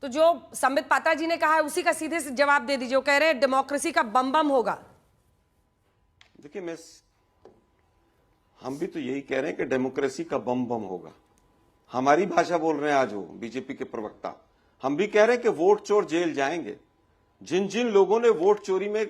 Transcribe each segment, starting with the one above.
तो जो संबित पात्रा जी ने कहा है उसी का सीधे से जवाब दे दीजिए। वो कह रहे हैं डेमोक्रेसी का बम बम होगा। देखिए हम भी तो यही कह रहे हैं कि डेमोक्रेसी का बम बम होगा। हमारी भाषा बोल रहे हैं आज वो बीजेपी के प्रवक्ता। हम भी कह रहे हैं कि वोट चोर जेल जाएंगे। जिन जिन लोगों ने वोट चोरी में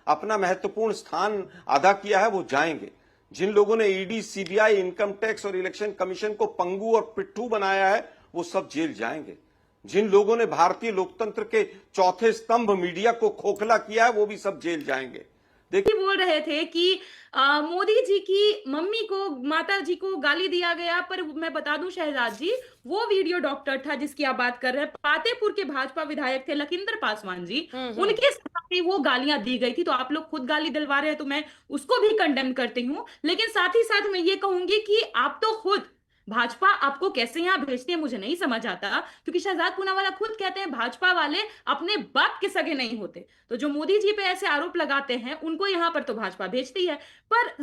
अपना महत्वपूर्ण स्थान अदा किया है वो जाएंगे। जिन लोगों ने ईडी, सीबीआई, इनकम टैक्स और इलेक्शन कमीशन को पंगु और पिट्ठू बनाया है वो सब जेल जाएंगे। जिन लोगों ने भारतीय लोकतंत्र के चौथे स्तंभ मीडिया को खोखला किया है वो भी सब जेल जाएंगे। देखिए बोल रहे थे कि मोदी जी की मम्मी को, माता जी को गाली दिया गया, पर मैं बता दूं शहजाद जी, वो वीडियो डॉक्टर था जिसकी आप बात कर रहे हैं, पातेपुर के भाजपा विधायक थे लखिंदर पासवान जी, उनके सामने वो गालियां दी गई थी। तो आप लोग खुद गाली दिलवा रहे हैं तो मैं उसको भी कंडेम करती हूँ। लेकिन साथ ही साथ मैं ये कहूंगी कि आप तो खुद भाजपा आपको कैसे यहां भेजती है मुझे नहीं समझ आता, क्योंकि शहजाद पूनावाला खुद कहते हैं भाजपा वाले अपने बाप के सगे नहीं होते। तो जो मोदी जी पे ऐसे आरोप लगाते हैं उनको यहां पर तो भाजपा भेजती है। पर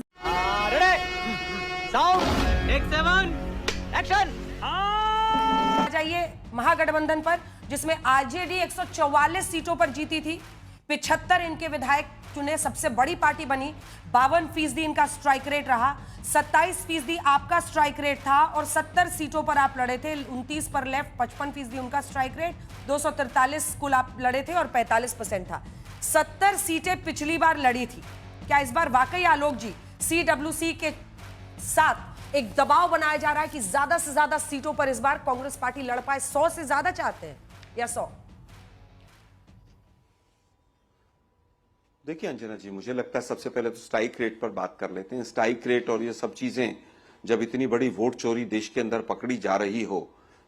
जाइए महागठबंधन पर, जिसमें आरजेडी 144 सीटों पर जीती थी, 75 इनके विधायक चुने, सबसे बड़ी पार्टी बनी। 52% इनका स्ट्राइक रेट रहा, 27% आपका स्ट्राइक रेट था और 70 सीटों पर आप लड़े थे। 29 पर लेफ्ट, 55% उनका स्ट्राइक रेट, 243 कुल आप लड़े थे और 45% था। 70 सीटें पिछली बार लड़ी थी। क्या इस बार वाकई आलोक जी सीडब्ल्यूसी के साथ एक दबाव बनाया जा रहा है कि ज्यादा से ज्यादा सीटों पर इस बार कांग्रेस पार्टी लड़ पाए? 100 से ज्यादा चाहते हैं या 100? देखिए अंजना जी, मुझे लगता है सबसे पहले तो स्ट्राइक रेट पर बात कर लेते हैं। स्ट्राइक रेट और ये सब चीजें, जब इतनी बड़ी वोट चोरी देश के अंदर पकड़ी जा रही हो,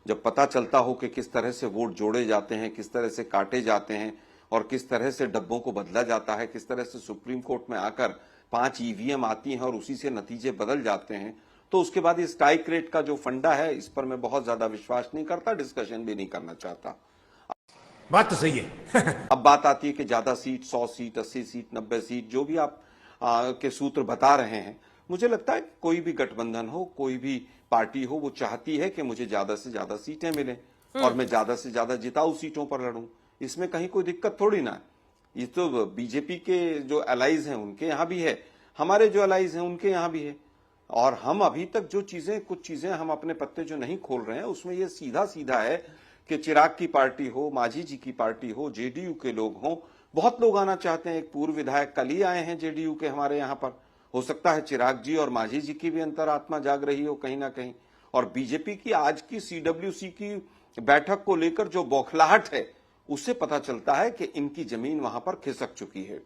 जब पता चलता हो कि किस तरह से वोट जोड़े जाते हैं, किस तरह से काटे जाते हैं और किस तरह से डब्बों को बदला जाता है, किस तरह से सुप्रीम कोर्ट में आकर 5 ईवीएम आती हैं और उसी से नतीजे बदल जाते हैं, तो उसके बाद ये स्ट्राइक रेट का जो फंडा है इस पर मैं बहुत ज्यादा विश्वास नहीं करता, डिस्कशन भी नहीं करना चाहता। बात तो सही है। अब बात आती है कि ज्यादा सीट, 100 सीट, 80 सीट, 90 सीट, जो भी आप के सूत्र बता रहे हैं, मुझे लगता है कोई भी गठबंधन हो, कोई भी पार्टी हो, वो चाहती है कि मुझे ज्यादा से ज्यादा सीटें मिलें और मैं ज्यादा से ज्यादा जिताऊ सीटों पर लड़ूं। इसमें कहीं कोई दिक्कत थोड़ी ना है। ये तो बीजेपी के जो अलाइज हैं उनके यहां भी है, हमारे जो अलाइज हैं उनके यहां भी है। और हम अभी तक जो चीजें, कुछ चीजें हम अपने पत्ते जो नहीं खोल रहे हैं, उसमें ये सीधा सीधा है कि चिराग की पार्टी हो, मांझी जी की पार्टी हो, जेडीयू के लोग हों, बहुत लोग आना चाहते हैं। एक पूर्व विधायक कल ही आए हैं जेडीयू के हमारे यहाँ पर। हो सकता है चिराग जी और मांझी जी की भी अंतरात्मा जाग रही हो कहीं ना कहीं। और बीजेपी की आज की सीडब्ल्यूसी की बैठक को लेकर जो बौखलाहट है, उससे पता चलता है कि इनकी जमीन वहां पर खिसक चुकी है।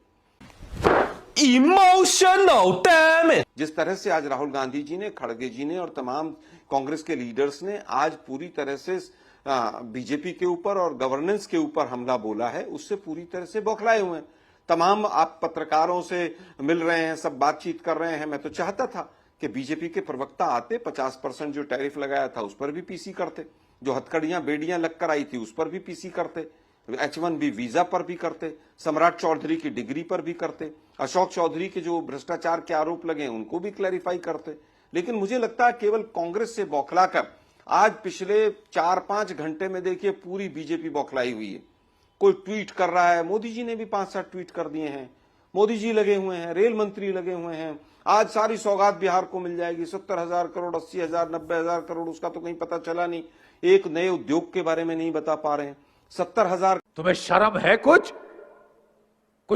Emotional damn it. जिस तरह से आज राहुल गांधी जी ने, खड़गे जी ने और तमाम कांग्रेस के लीडर्स ने आज पूरी तरह से बीजेपी के ऊपर और गवर्नेंस के ऊपर हमला बोला है, उससे पूरी तरह से बौखलाए हुए हैं। तमाम आप पत्रकारों से मिल रहे हैं, सब बातचीत कर रहे हैं। मैं तो चाहता था कि बीजेपी के प्रवक्ता आते, 50% जो टैरिफ लगाया था उस पर भी पीसी करते, जो हथकड़ियां बेड़ियां लगकर आई थी उस पर भी पीसी करते, H1B वीजा पर भी करते, सम्राट चौधरी की डिग्री पर भी करते, अशोक चौधरी के जो भ्रष्टाचार के आरोप लगे उनको भी क्लैरिफाई करते। लेकिन मुझे लगता है केवल कांग्रेस से बौखलाकर आज पिछले 4-5 घंटे में देखिए पूरी बीजेपी बौखलाई हुई है। कोई ट्वीट कर रहा है, मोदी जी ने भी 5-7 ट्वीट कर दिए हैं, मोदी जी लगे हुए हैं, रेल मंत्री लगे हुए हैं, आज सारी सौगात बिहार को मिल जाएगी, 70,000 करोड़, 80,000, 90,000 करोड़, उसका तो कहीं पता चला नहीं। एक नए उद्योग के बारे में नहीं बता पा रहे हैं। 70,000 तुम्हें शर्म है? कुछ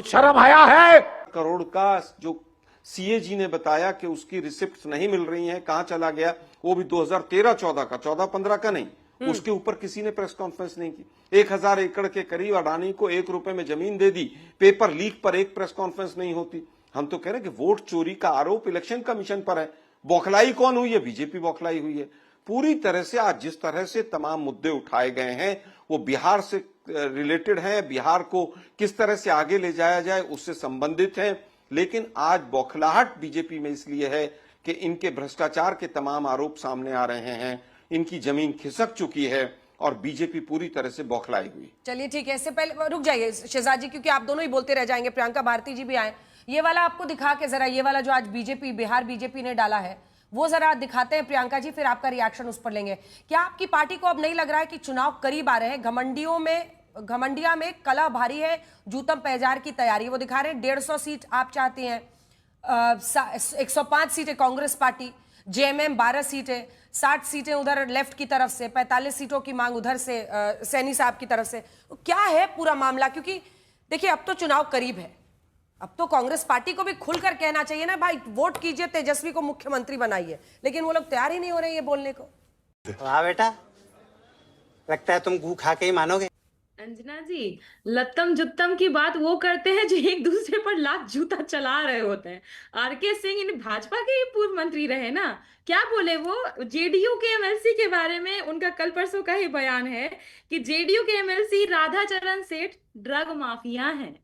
शर्म आया है? करोड़ का जो सीए जी ने बताया कि उसकी रिसिप्ट नहीं मिल रही हैं, कहां चला गया, वो भी 2013-14 का, 14-15 का नहीं। उसके ऊपर किसी ने प्रेस कॉन्फ्रेंस नहीं की। 1,000 एकड़ के करीब अडानी को 1 रुपए में जमीन दे दी, पेपर लीक पर एक प्रेस कॉन्फ्रेंस नहीं होती। हम तो कह रहे हैं कि वोट चोरी का आरोप इलेक्शन कमीशन पर है। बौखलाई कौन हुई है? बीजेपी बौखलाई हुई है पूरी तरह से। आज जिस तरह से तमाम मुद्दे उठाए गए हैं वो बिहार से रिलेटेड हैं, बिहार को किस तरह से आगे ले जाया जाए उससे संबंधित है। लेकिन आज बौखलाहट बीजेपी में इसलिए है कि इनके भ्रष्टाचार के तमाम आरोप सामने आ रहे हैं, इनकी जमीन खिसक चुकी है और बीजेपी पूरी तरह से बौखलाई हुई। चलिए ठीक है, इससे पहले रुक जाइए शहजाद जी, क्योंकि आप दोनों ही बोलते रह जाएंगे। प्रियंका भारती जी भी आए, ये वाला आपको दिखा के जरा, ये वाला जो आज बीजेपी, बिहार बीजेपी ने डाला है, वो जरा दिखाते हैं प्रियंका जी, फिर आपका रिएक्शन उस पर लेंगे। क्या आपकी पार्टी को अब नहीं लग रहा है कि चुनाव करीब आ रहे हैं? घमंडिया में कला भारी है, जूतम पैजार की तैयारी वो दिखा रहे हैं। 150 सीट आप चाहती हैं, 105 सीटें कांग्रेस पार्टी, जेएमएम 12 सीटें, 60 सीटें उधर लेफ्ट की तरफ से, 45 सीटों की मांग उधर से सैनी साहब की तरफ से। क्या है पूरा मामला? क्योंकि देखिए अब तो चुनाव करीब है, अब तो कांग्रेस पार्टी को भी खुलकर कहना चाहिए ना भाई वोट कीजिए, तेजस्वी को मुख्यमंत्री बनाइए, लेकिन वो लोग तैयार ही नहीं हो रहे हैं ये बोलने को। वाह बेटा, लगता है तुम गू खा के ही मानोगे। अंजना जी, लत्तम जुत्तम की बात वो करते हैं जो एक दूसरे पर लात जूता चला रहे होते हैं। आरके सिंह इन भाजपा के ही पूर्व मंत्री रहे ना, क्या बोले वो जेडीयू के एमएलसी के बारे में? उनका कल परसों का ही बयान है कि जेडीयू के एमएलसी राधाचरण सेठ ड्रग माफिया हैं।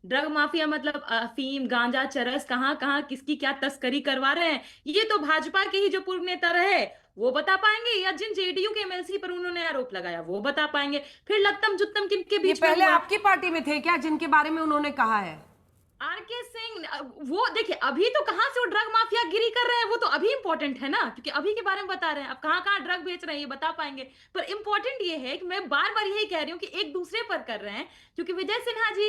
ड्रग माफिया मतलब अफीम, गांजा, चरस, कहाँ कहाँ किसकी क्या तस्करी करवा रहे हैं, ये तो भाजपा के ही जो पूर्व नेता रहे वो बता पाएंगे, या जिन जेडीयू के एमएलसी पर उन्होंने आरोप लगाया वो बता पाएंगे। फिर लत्तम जुत्तम किनके बीच में पहले हुआ? आपकी पार्टी में थे क्या जिनके बारे में उन्होंने कहा है? आरके सिंह, वो देखिए अभी तो कहां से वो ड्रग माफिया गिरी कर रहे हैं, वो तो अभी इंपॉर्टेंट है ना, क्योंकि अभी के बारे में बता रहे हैं। अब कहां कहां ड्रग बेच रहे हैं ये बता पाएंगे, पर इंपॉर्टेंट ये है कि मैं बार बार यही कह रही हूँ कि एक दूसरे पर कर रहे हैं, क्योंकि विजय सिन्हा जी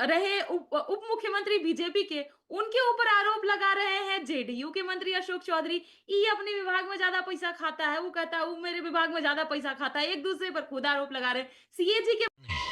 रहे उप मुख्यमंत्री बीजेपी के, उनके ऊपर आरोप लगा रहे हैं जेडीयू के मंत्री अशोक चौधरी, ये अपने विभाग में ज्यादा पैसा खाता है, वो कहता है वो मेरे विभाग में ज्यादा पैसा खाता है, एक दूसरे पर खुद आरोप लगा रहे हैं। सीएजी के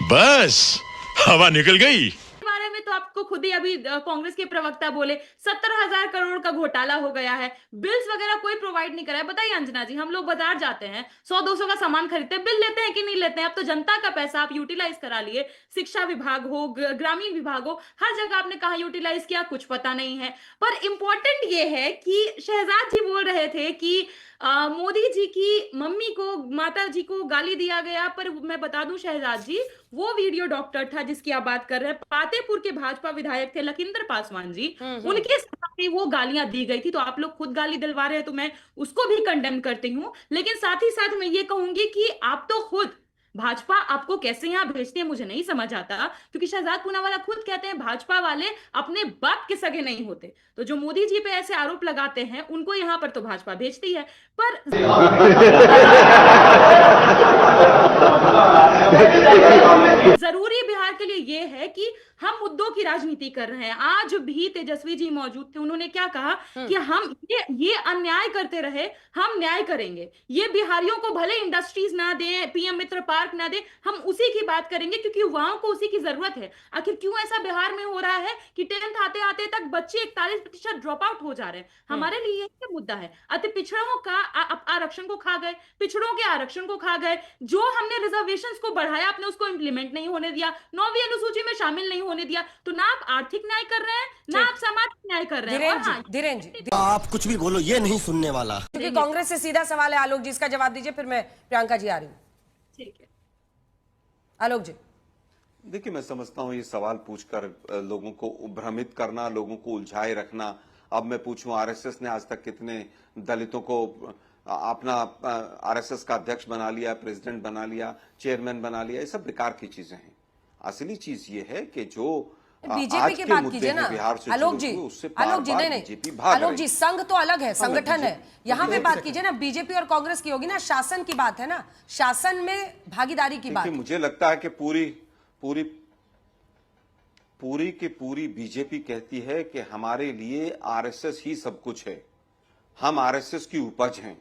बस हवा निकल गई बारे में तो आपको खुद ही अभी कांग्रेस के प्रवक्ता बोले 70,000 करोड़ का घोटाला हो गया है, बिल्स वगैरह कोई प्रोवाइड नहीं करा है। बताइए अंजना जी, हम लोग बाजार जाते हैं 100-200 का सामान खरीदते हैं, बिल लेते हैं कि नहीं लेते हैं? अब तो जनता का पैसा आप यूटिलाइज करा लिए, शिक्षा विभाग हो, ग्रामीण विभाग हो, हर जगह आपने कहा यूटिलाइज किया, कुछ पता नहीं है। पर इंपॉर्टेंट ये है कि शहजाद जी बोल रहे थे कि मोदी जी की मम्मी को, माता जी को गाली दिया गया, पर मैं बता दूं शहजाद जी, वो वीडियो डॉक्टर था जिसकी आप बात कर रहे हैं, पातेपुर के भाजपा विधायक थे लखिंदर पासवान जी, उनके सामने वो गालियां दी गई थी। तो आप लोग खुद गाली दिलवा रहे हैं तो मैं उसको भी कंडेम करती हूँ, लेकिन साथ ही साथ मैं ये कहूंगी कि आप तो खुद भाजपा आपको कैसे यहां भेजती है मुझे नहीं समझ आता, क्योंकि शहजाद पूनावाला खुद कहते हैं भाजपा वाले अपने बाप के सगे नहीं होते। तो जो मोदी जी पे ऐसे आरोप लगाते हैं उनको यहां पर तो भाजपा भेजती है, पर जरूरी बिहार के लिए यह है कि हम मुद्दों की राजनीति कर रहे हैं। आज भी तेजस्वी जी मौजूद थे, उन्होंने क्या कहा कि हम ये अन्याय करते रहे, हम न्याय करेंगे। ये बिहारियों को भले इंडस्ट्रीज ना दें, पीएम मित्र पार्क ना दें, हम उसी की बात करेंगे क्योंकि युवाओं को उसी की जरूरत है। आखिर क्यों ऐसा बिहार में हो रहा है कि 10th आते आते तक बच्चे 41% ड्रॉप आउट हो जा रहे हैं? हमारे लिए यही मुद्दा है। अति पिछड़ों का आरक्षण को खा गए, पिछड़ों के आरक्षण को खा गए, जो हमने रिजर्वेशंस को बढ़ाया आपने उसको इंप्लीमेंट नहीं होने दिया, 9वीं अनुसूची में शामिल नहीं होने दिया। तो ना आप आर्थिक न्याय कर रहे हैं ना आप सामाजिक न्याय कर रहे हैं। धीरेन जी, आप कुछ भी बोलो ये नहीं सुनने वाला। क्योंकि कांग्रेस से सीधा सवाल है, आलोक जी इसका जवाब दीजिए, फिर मैं प्रियंका जी आ रही हूँ। ठीक है आलोक जी। देखिए, मैं समझता हूं ये सवाल पूछकर लोगों को भ्रमित करना, लोगों को उलझाए रखना। अब मैं पूछूं आरएसएस ने आज तक कितने दलितों को अपना आरएसएस का अध्यक्ष बना लिया, प्रेसिडेंट बना लिया, चेयरमैन बना लिया, ये सब बेकार की चीजें हैं। असली चीज ये है कि जो बीजेपी की बात कीजिए ना आलोक जी, आलोक जी नहीं आलोक जी, संघ तो अलग है, संगठन है, यहाँ पे बात कीजिए ना, बीजेपी और कांग्रेस की होगी ना, शासन की बात है ना, शासन में भागीदारी की बात। मुझे लगता है कि पूरी की पूरी बीजेपी कहती है कि हमारे लिए आरएसएस ही सब कुछ है, हम आरएसएस की उपज हैं।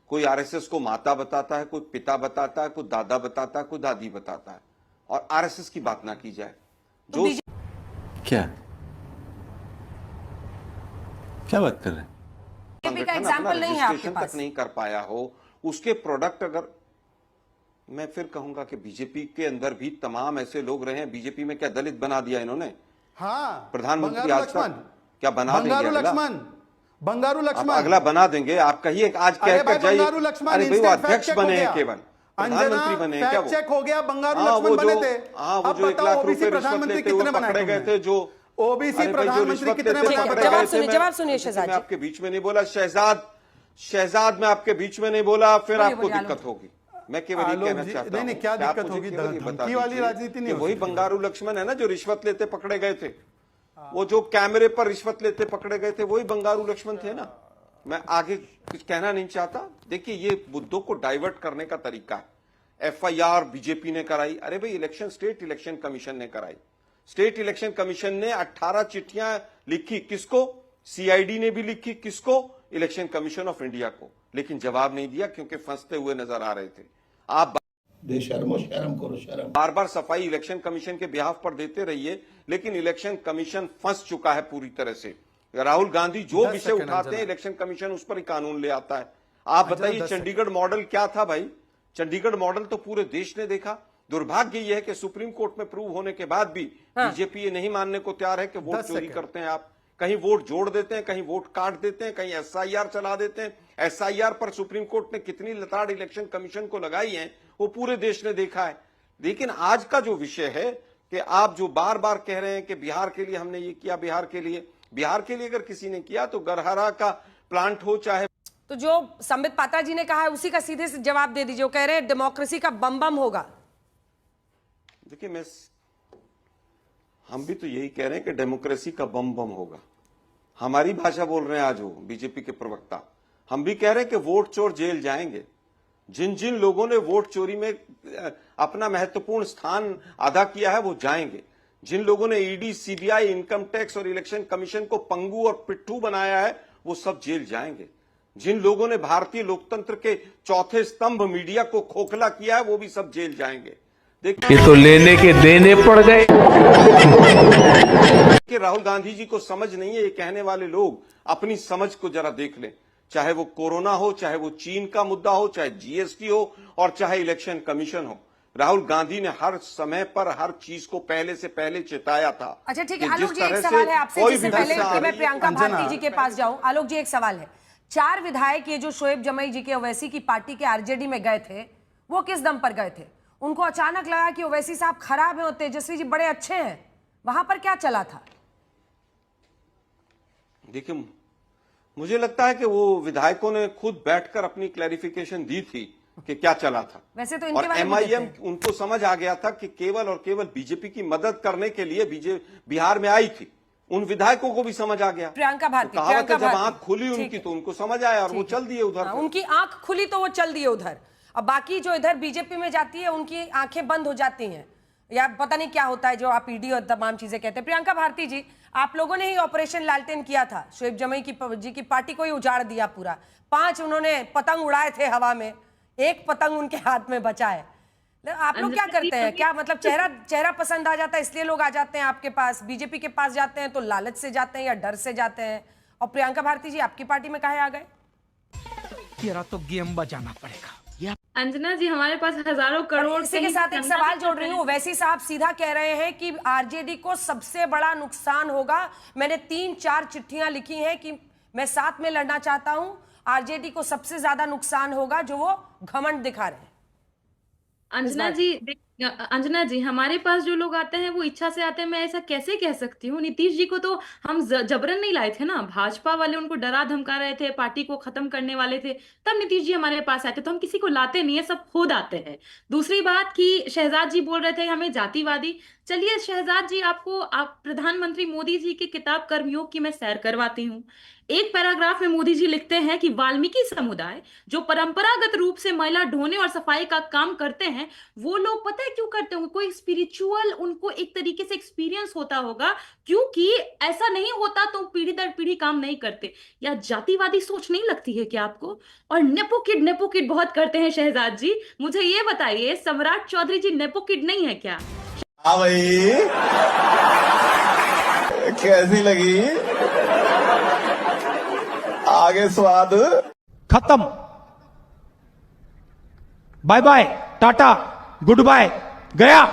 कोई आरएसएस को माता बताता है, कोई पिता बताता है, कोई दादा बताता है, कोई दादी बताता है, और आरएसएस की बात ना की जाए। जो क्या बात कर रहे हैं? बीजेपी का एग्जांपल नहीं है आपके पास, तक नहीं कर पाया हो, उसके प्रोडक्ट अगर मैं फिर कहूंगा कि बीजेपी के अंदर भी तमाम ऐसे लोग रहे हैं। बीजेपी में क्या दलित बना दिया इन्होंने? हाँ, प्रधानमंत्री आज तक क्या बना देंगे? बंगारू लक्ष्मण अगला बना देंगे। आप कहिए आज कह कर जाइए, अरे भाई वो अध्यक्ष बने हैं, केवल प्रधानमंत्री बने हैं क्या? वो चेक हो गया, बंगारू लक्ष्मण बने थे। हाँ, वो जो 1 लाख रुपए रिश्वत लेते हुए पकड़े गए थे, जो ओबीसी प्रधानमंत्री कितने जवाब सुनिए शहजाद। मैं आपके बीच में नहीं बोला शहजाद, मैं आपके बीच में नहीं बोला, फिर आपको दिक्कत होगी। मैं केवल ये कहना चाहता हूं, क्या दिक्कत होगी? धमकी वाली राजनीति नहीं। वही बंगारू लक्ष्मण है ना जो रिश्वत लेते पकड़े गए थे, वो जो कैमरे पर रिश्वत लेते पकड़े गए थे, वही बंगारू लक्ष्मण थे ना। मैं आगे कुछ कहना नहीं चाहता। देखिए, ये मुद्दों को डाइवर्ट करने का तरीका है। एफआईआर बीजेपी ने कराई, अरे भाई इलेक्शन स्टेट इलेक्शन कमीशन ने कराई। स्टेट इलेक्शन कमीशन ने 18 चिट्ठियां लिखी, किसको? सीआईडी ने भी लिखी, किसको? इलेक्शन कमीशन ऑफ इंडिया को, लेकिन जवाब नहीं दिया क्योंकि फंसते हुए नजर आ रहे थे। आप शर्म करो शर्म। बार बार सफाई इलेक्शन कमीशन के बिहाफ पर देते रहिए, लेकिन इलेक्शन कमीशन फंस चुका है पूरी तरह से। राहुल गांधी जो विषय उठाते हैं इलेक्शन कमीशन उस पर ही कानून ले आता है। आप बताइए चंडीगढ़ मॉडल क्या था भाई? चंडीगढ़ मॉडल तो पूरे देश ने देखा। दुर्भाग्य यह है कि सुप्रीम कोर्ट में प्रूव होने के बाद भी बीजेपी ये नहीं मानने को तैयार है कि वोट चोरी करते हैं आप। कहीं वोट जोड़ देते हैं, कहीं वोट काट देते हैं, कहीं एसआईआर चला देते हैं। एसआईआर पर सुप्रीम कोर्ट ने कितनी लताड़ इलेक्शन कमीशन को लगाई है वो पूरे देश ने देखा है। लेकिन आज का जो विषय है कि आप जो बार बार कह रहे हैं कि बिहार के लिए हमने ये किया, बिहार के लिए अगर किसी ने किया तो गरहरा का प्लांट हो, चाहे तो जो संबित पात्रा जी ने कहा है उसी का सीधे से जवाब दे दीजिए। वो कह रहे हैं डेमोक्रेसी का बम बम होगा। देखिए, हम भी तो यही कह रहे हैं कि डेमोक्रेसी का बम बम होगा। हमारी भाषा बोल रहे हैं आज वो बीजेपी के प्रवक्ता। हम भी कह रहे हैं कि वोट चोर जेल जाएंगे। जिन जिन लोगों ने वोट चोरी में अपना महत्वपूर्ण स्थान अदा किया है वो जाएंगे। जिन लोगों ने ईडी, सीबीआई, इनकम टैक्स और इलेक्शन कमीशन को पंगु और पिट्ठू बनाया है वो सब जेल जाएंगे। जिन लोगों ने भारतीय लोकतंत्र के चौथे स्तंभ मीडिया को खोखला किया है वो भी सब जेल जाएंगे। देखिए, ये तो लेने के देने पड़ गए। कि राहुल गांधी जी को समझ नहीं है, ये कहने वाले लोग अपनी समझ को जरा देख लें। चाहे वो कोरोना हो, चाहे वो चीन का मुद्दा हो, चाहे जीएसटी हो और चाहे इलेक्शन कमीशन हो, राहुल गांधी ने हर समय पर हर चीज को पहले से पहले चेताया था। अच्छा ठीक है, आलोक जी एक सवाल है आपसे, जिससे पहले कि मैं प्रियंका भारती जी के पास जाऊं। आलोक जी एक सवाल है, 4 विधायक ये जो शोएब जमई जी के ओवैसी की पार्टी के आरजेडी में गए थे वो किस दम पर गए थे? उनको अचानक लगा कि ओवैसी साहब खराब हैं और तेजस्वी जी बड़े अच्छे हैं, वहां पर क्या चला था? देखिए, मुझे लगता है कि वो विधायकों ने खुद बैठकर अपनी क्लैरिफिकेशन दी थी कि क्या चला था। वैसे तो और एमआईएम उनको समझ आ गया था कि केवल और केवल बीजेपी की मदद करने के लिए बिहार में आई थी। उन विधायकों को भी समझ आ गया। प्रियंका भारती, तो कहावत है, जब आंख खुली उनकी तो उनको समझ आया और वो चल दिए उधर। उनकी आंख खुली तो वो चल दिए उधर। अब बाकी जो इधर बीजेपी में जाती है उनकी आंखें बंद हो जाती हैं, या पता नहीं क्या होता है जो आप ईडी और तमाम चीजें कहते हैं। प्रियंका भारती जी, आप लोगों ने ही ऑपरेशन लालटेन किया था, शोएब जमई जी की पार्टी को ही उजाड़ दिया पूरा। 5 उन्होंने पतंग उड़ाए थे हवा में, 1 पतंग उनके हाथ में बचा है। आप लोग क्या करते हैं? क्या मतलब चेहरा पसंद आ जाता है इसलिए लोग आ जाते हैं आपके पास? बीजेपी के पास जाते हैं तो लालच से जाते हैं या डर से जाते हैं? और प्रियंका भारती जी आपकी पार्टी में काहे आ गए? तेरा तो गेम बजाना पड़ेगा। अंजना जी, हमारे पास हजारों करोड़। इसी के साथ एक सवाल जोड़ रही हूँ। वैसी साहब सीधा कह रहे हैं कि आरजेडी को सबसे बड़ा नुकसान होगा। मैंने 3-4 चिट्ठियां लिखी हैं कि मैं साथ में लड़ना चाहता हूं, आरजेडी को सबसे ज्यादा नुकसान होगा जो वो घमंड दिखा रहे हैं। अंजना जी, हमारे पास जो लोग आते हैं वो इच्छा से आते हैं, मैं ऐसा कैसे कह सकती हूँ? नीतीश जी को तो हम जबरन नहीं लाए थे ना, भाजपा वाले उनको डरा धमका रहे थे, पार्टी को खत्म करने वाले थे, तब नीतीश जी हमारे पास आए थे। तो हम किसी को लाते नहीं है, सब खुद आते हैं। दूसरी बात कि शहजाद जी बोल रहे थे हमें जातिवादी। चलिए शहजाद जी, आप प्रधानमंत्री मोदी जी की किताब कर्मयोग की मैं सैर करवाती हूँ। एक पैराग्राफ में मोदी जी लिखते हैं कि वाल्मीकि समुदाय जो परंपरागत रूप से मैला ढोने और सफाई का काम करते हैं, वो लोग पता है क्यों करते होंगे? कोई स्पिरिचुअल उनको एक तरीके से एक्सपीरियंस होता होगा, क्योंकि ऐसा नहीं होता तो पीढ़ी दर पीढ़ी काम नहीं करते। या जातिवादी सोच नहीं लगती है क्या आपको? और नेपो किड बहुत करते हैं शहजाद जी। मुझे ये बताइए, सम्राट चौधरी जी नेपो किड नहीं है क्या? हाँ भाई, कैसी लगी? आगे स्वाद खत्म। Bye bye, tata, good bye, गया।